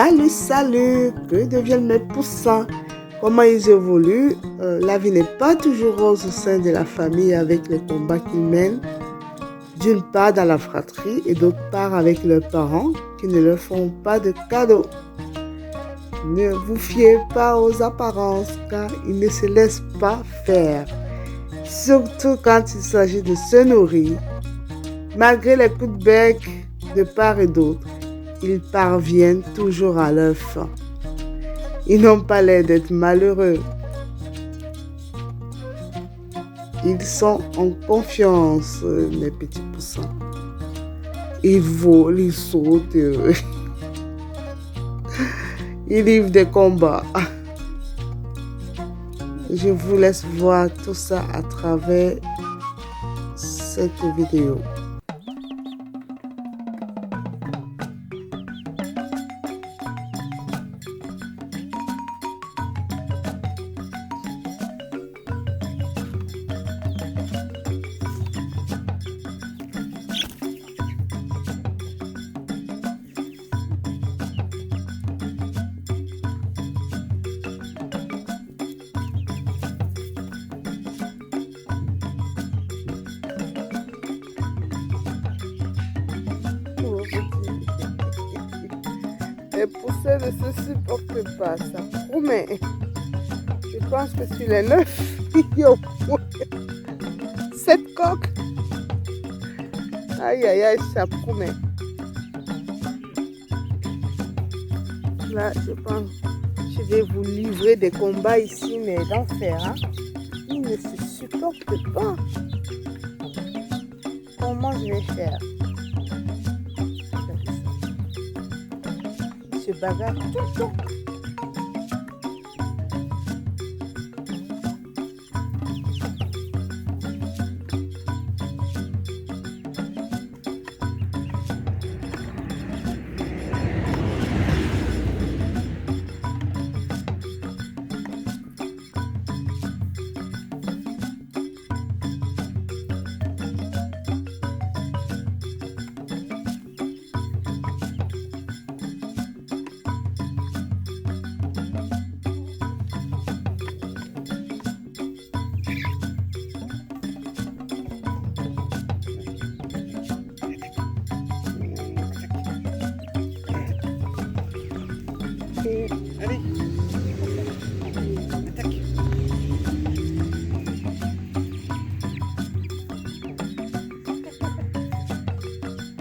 Salut, salut, que deviennent mes poussins? Comment ils évoluent? La vie n'est pas toujours rose au sein de la famille avec les combats qu'ils mènent, d'une part dans la fratrie et d'autre part avec leurs parents qui ne leur font pas de cadeaux. Ne vous fiez pas aux apparences car ils ne se laissent pas faire, surtout quand il s'agit de se nourrir. Malgré les coups de bec de part et d'autre, ils parviennent toujours à leur fin. Ils n'ont pas l'air d'être malheureux. Ils sont en confiance, mes petits poussins. Ils volent, ils sautent, ils livrent des combats. Je vous laisse voir tout ça à travers cette vidéo. Les poussins ne se supportent pas, ça promet. Je pense que sur les 9, il y a au moins 7 coques. Aïe, aïe, aïe, ça promet. Là, je pense que je vais vous livrer des combats ici, mais d'enfer. Hein? Ils ne se supportent pas. Comment je vais faire? Se bagarre tout le temps. Allez, attaque.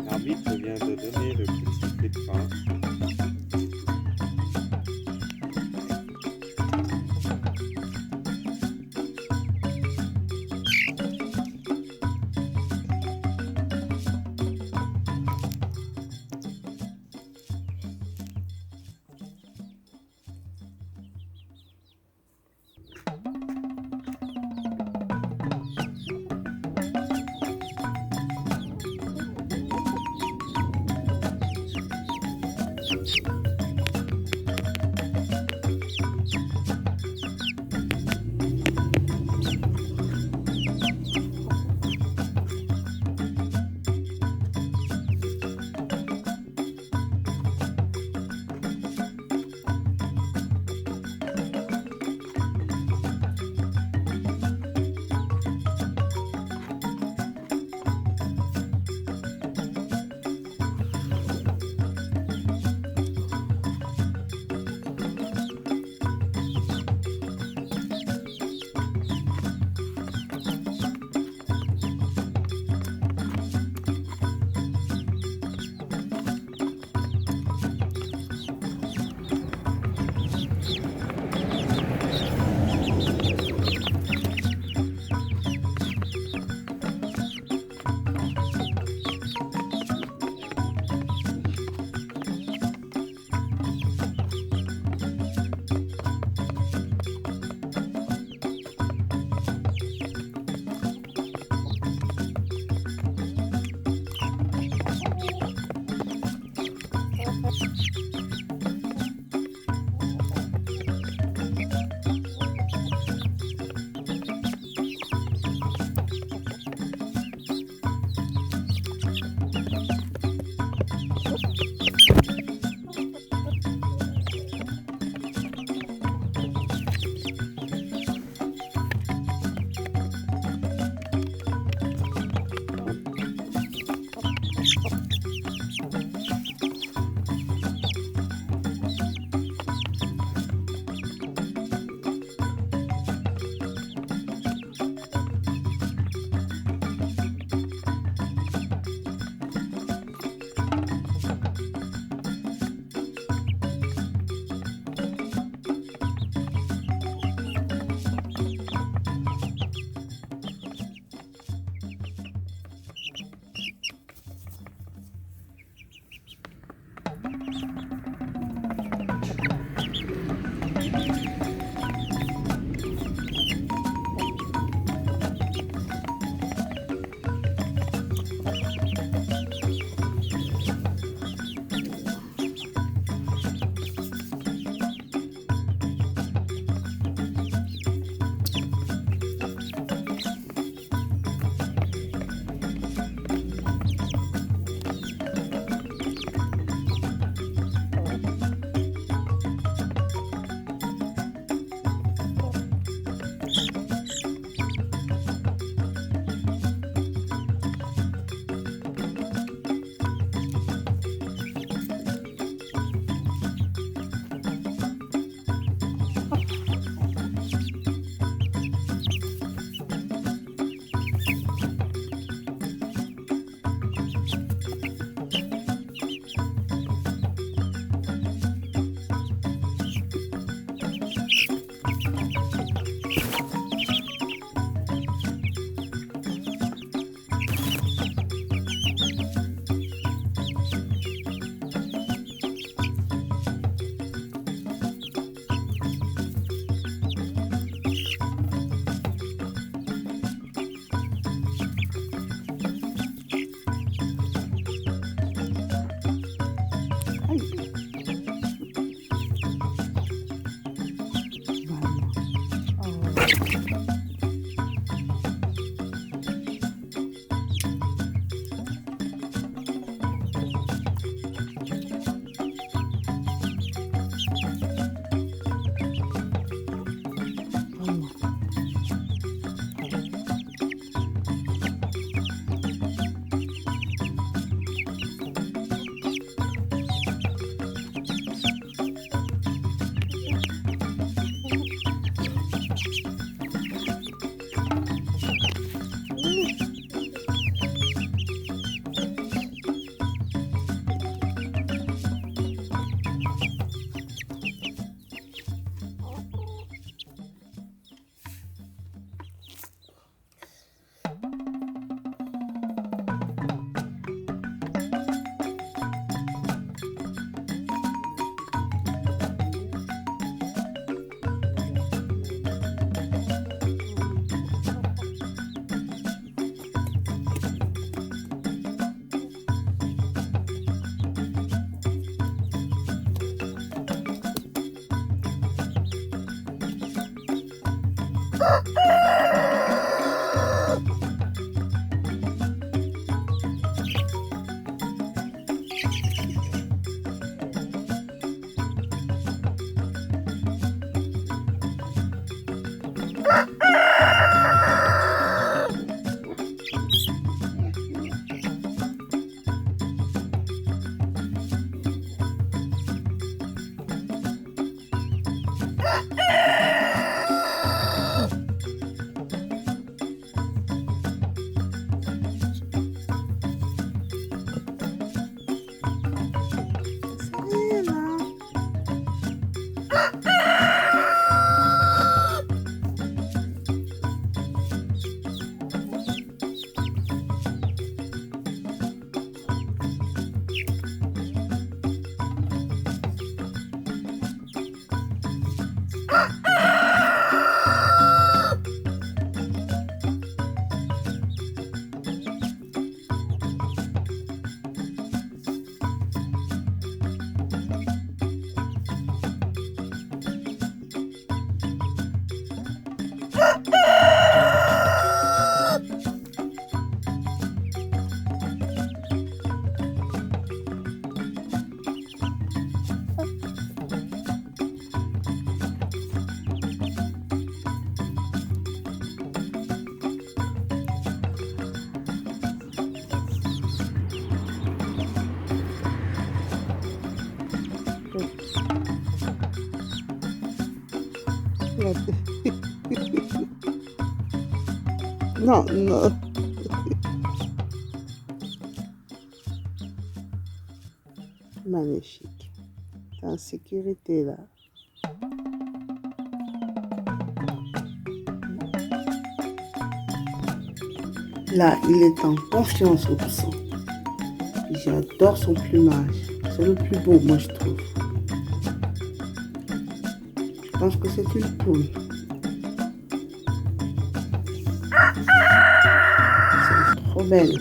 L'arbitre vient de donner le coup de sifflet de fin. Non, non. Magnifique. T'es en sécurité là. Là, il est en confiance au poussin. J'adore son plumage. C'est le plus beau, moi, je trouve. Je pense que c'est une poule. C'est trop belle.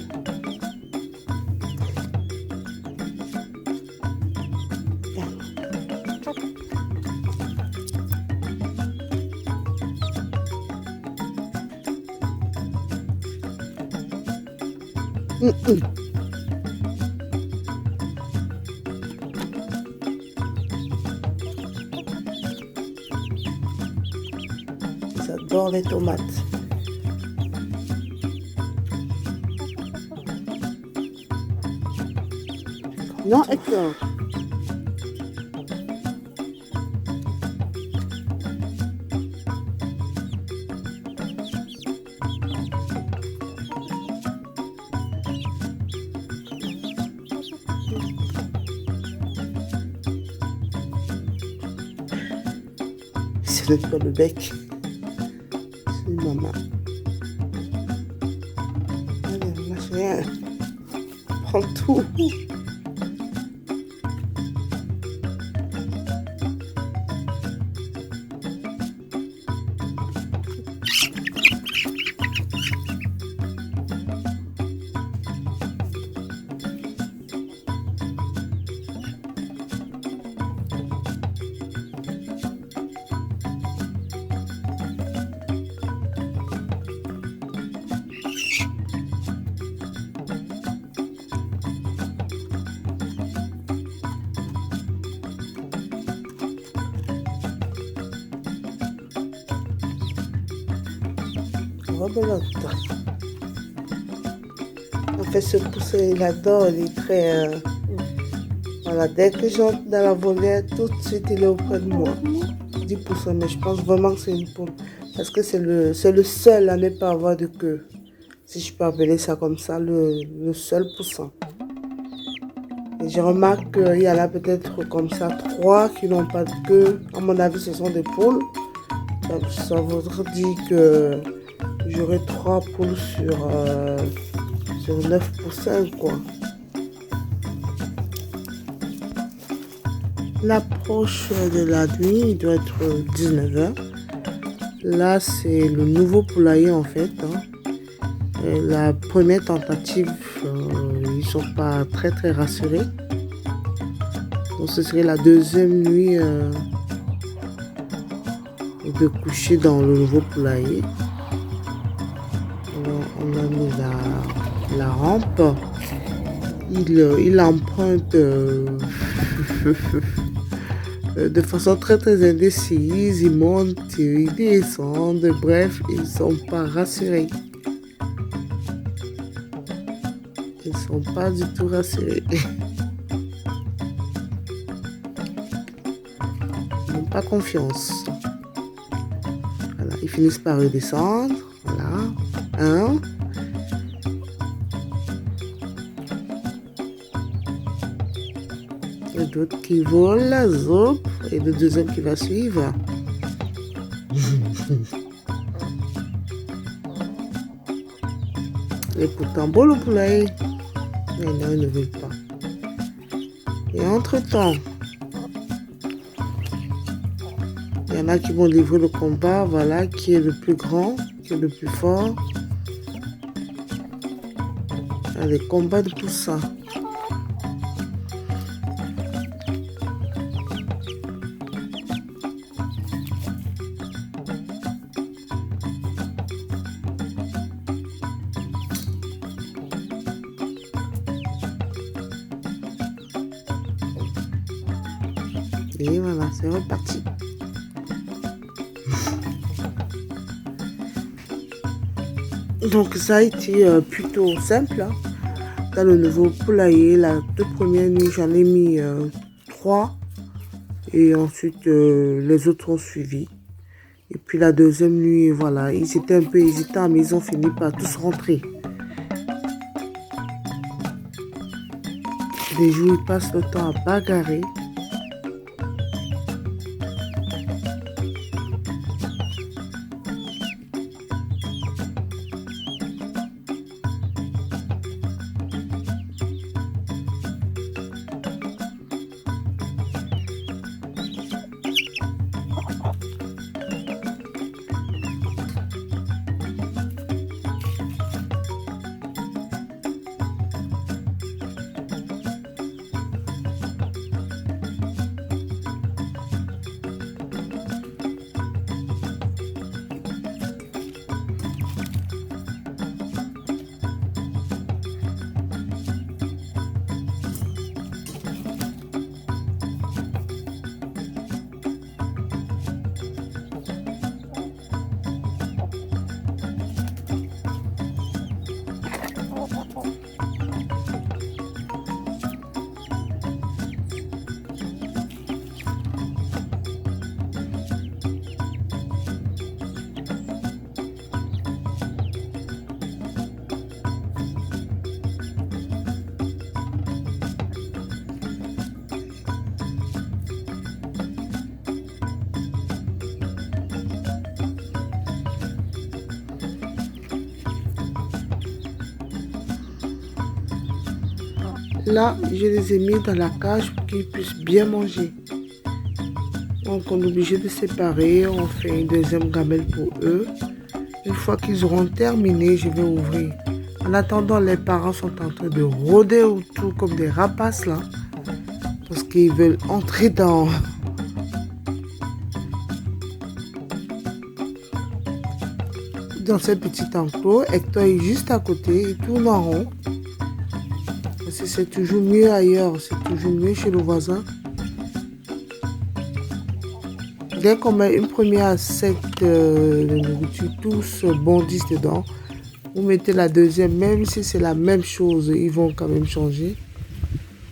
J'adore les tomates. Non, Hector. C'est pas le bec. C'est maman. Allez, lâche rien. Prends tout. Rebelote. En fait, ce poussin, il adore, il est très... Voilà, dès que j'entre dans la volière, tout de suite, il est auprès de moi. Je dis poussin, mais je pense vraiment que c'est une poule. Parce que c'est le seul à ne pas avoir de queue. Si je peux appeler ça comme ça, le seul poussin. Et je remarque qu'il y en a peut-être comme ça 3 qui n'ont pas de queue. À mon avis, ce sont des poules. Donc, ça voudrait dire que j'aurai 3 poules sur 9 poussins, quoi. L'approche de la nuit, il doit être 19h. Là, c'est le nouveau poulailler, en fait. Et la première tentative, ils sont pas très rassurés. Donc, ce serait la deuxième nuit de coucher dans le nouveau poulailler. Alors, on a mis la rampe. Il emprunte de façon très indécise. Ils montent, ils descendent. Bref, ils ne sont pas rassurés. Ils ne sont pas du tout rassurés. Ils n'ont pas confiance. Voilà, ils finissent par redescendre. Voilà. Un. Et d'autres qui volent, zop, et le deuxième qui va suivre. Et pourtant beau le poulailler. Mais non, ils ne veulent pas. Et entre-temps, il y en a qui vont livrer le combat, voilà, qui est le plus grand, qui est le plus fort. Il y a des combats de poussins. Et voilà, c'est reparti. Donc ça a été plutôt simple. Dans le nouveau poulailler, la toute première nuit, j'en ai mis 3. Et ensuite, les autres ont suivi. Et puis la deuxième nuit, voilà, ils étaient un peu hésitants, mais ils ont fini par tous rentrer. Des jours, ils passent le temps à bagarrer. Là, je les ai mis dans la cage pour qu'ils puissent bien manger. Donc, on est obligé de séparer. On fait une deuxième gamelle pour eux. Une fois qu'ils auront terminé, je vais ouvrir. En attendant, les parents sont en train de rôder autour comme des rapaces là. Parce qu'ils veulent entrer dans ce petit enclos. Hector est juste à côté. Il tourne en rond. C'est toujours mieux ailleurs, c'est toujours mieux chez le voisin. Dès qu'on met une première assiette de nourriture, tous bondissent dedans. Vous mettez la deuxième, même si c'est la même chose, ils vont quand même changer.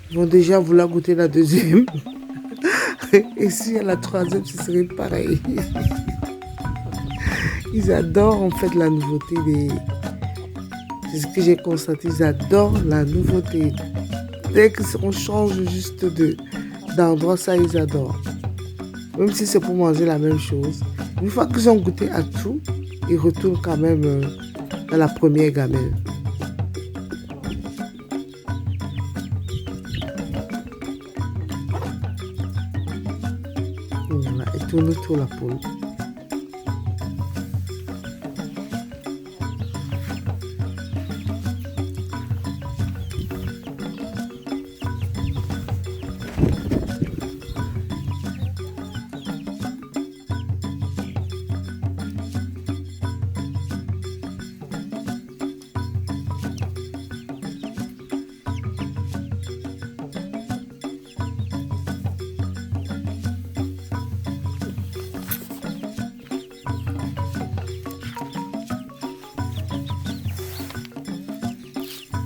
Ils vont déjà vouloir goûter la deuxième. Et si à la troisième, ce serait pareil. Ils adorent en fait la nouveauté des... C'est ce que j'ai constaté, ils adorent la nouveauté. Dès qu'on change juste d'endroit, ça, ils adorent. Même si c'est pour manger la même chose. Une fois qu'ils ont goûté à tout, il retourne quand même dans la première gamelle. Voilà, il tourne autour la poule.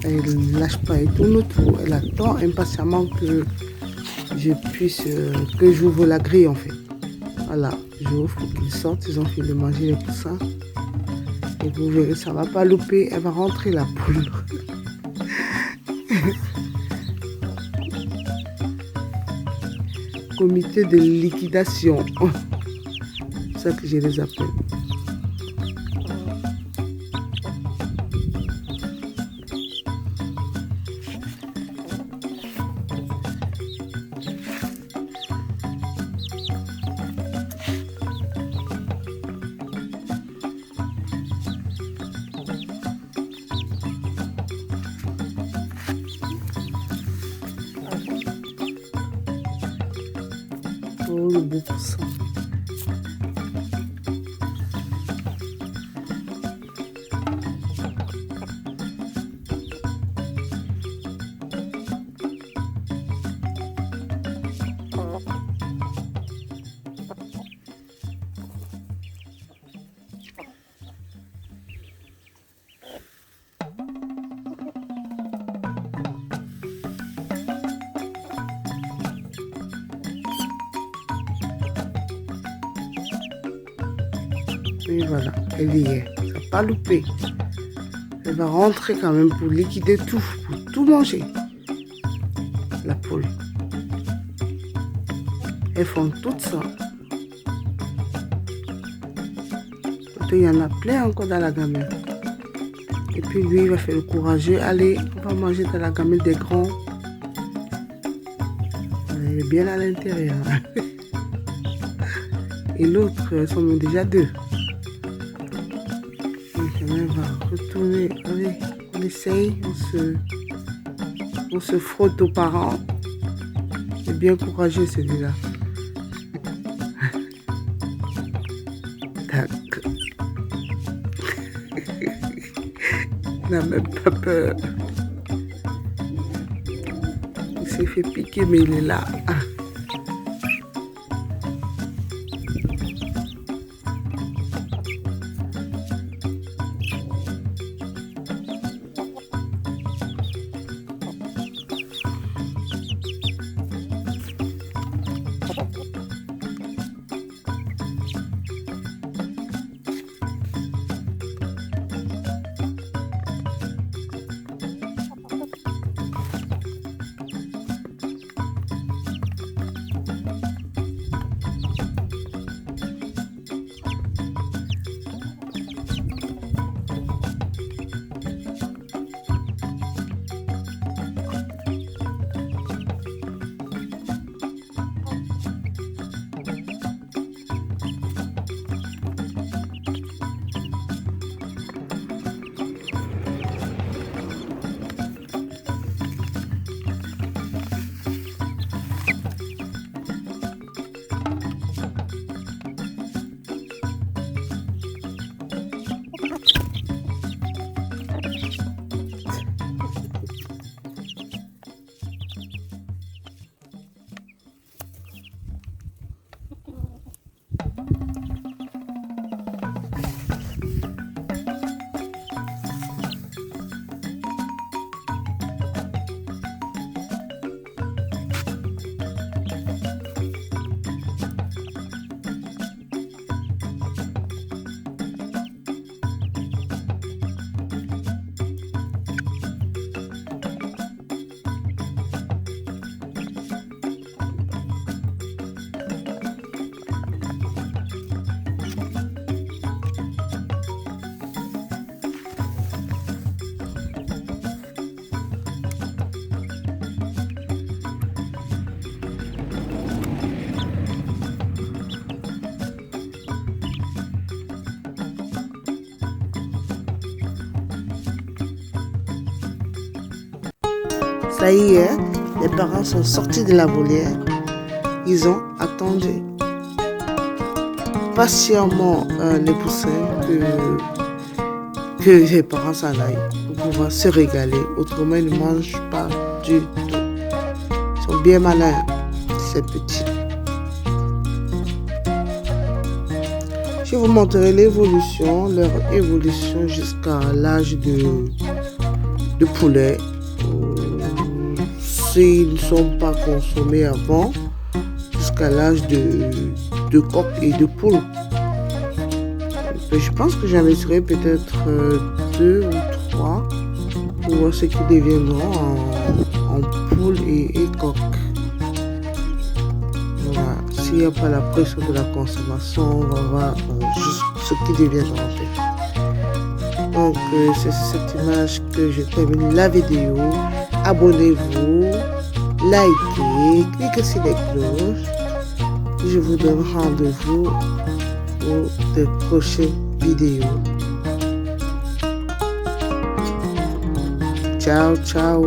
Elle ne lâche pas, elle tourne autour. Elle attend impatiemment que je puisse, que j'ouvre la grille en fait. Voilà, j'ouvre pour qu'ils sortent, ils ont fini de manger les poussins. Et vous verrez, ça ne va pas louper, elle va rentrer la poule. Comité de liquidation, c'est ça que je les appelle. Oh, le beau poussin. Et voilà, elle y est. Ça n'a pas loupé. Elle va rentrer quand même pour liquider tout, pour tout manger. La poule. Elles font tout ça. Il y en a plein encore dans la gamelle. Et puis lui, il va faire le courageux. Allez, on va manger dans la gamelle des grands. Elle est bien à l'intérieur. Et l'autre, elles sont même déjà deux. On va retourner, allez, on essaye, on se frotte aux parents. C'est bien courageux celui-là. Tac. Il n'a même pas peur. Il s'est fait piquer mais il est là. Ça y est, les parents sont sortis de la volière. Ils ont attendu patiemment les poussins que les parents s'en aillent pour pouvoir se régaler. Autrement, ils ne mangent pas du tout. Ils sont bien malins, ces petits. Je vous montrerai l'évolution, leur évolution jusqu'à l'âge de poulet. S'ils ne sont pas consommés avant, jusqu'à l'âge de coq et de poule. Je pense que j'en laisserai peut-être 2 ou 3 pour voir ce qu'ils deviendront en poule et coq. Voilà. S'il n'y a pas la pression de la consommation, on va voir juste ce qui deviendra en fait. Donc c'est cette image que je termine la vidéo. Abonnez-vous, likez, cliquez sur les cloches. Je vous donne rendez-vous pour de prochaines vidéos. Ciao, ciao.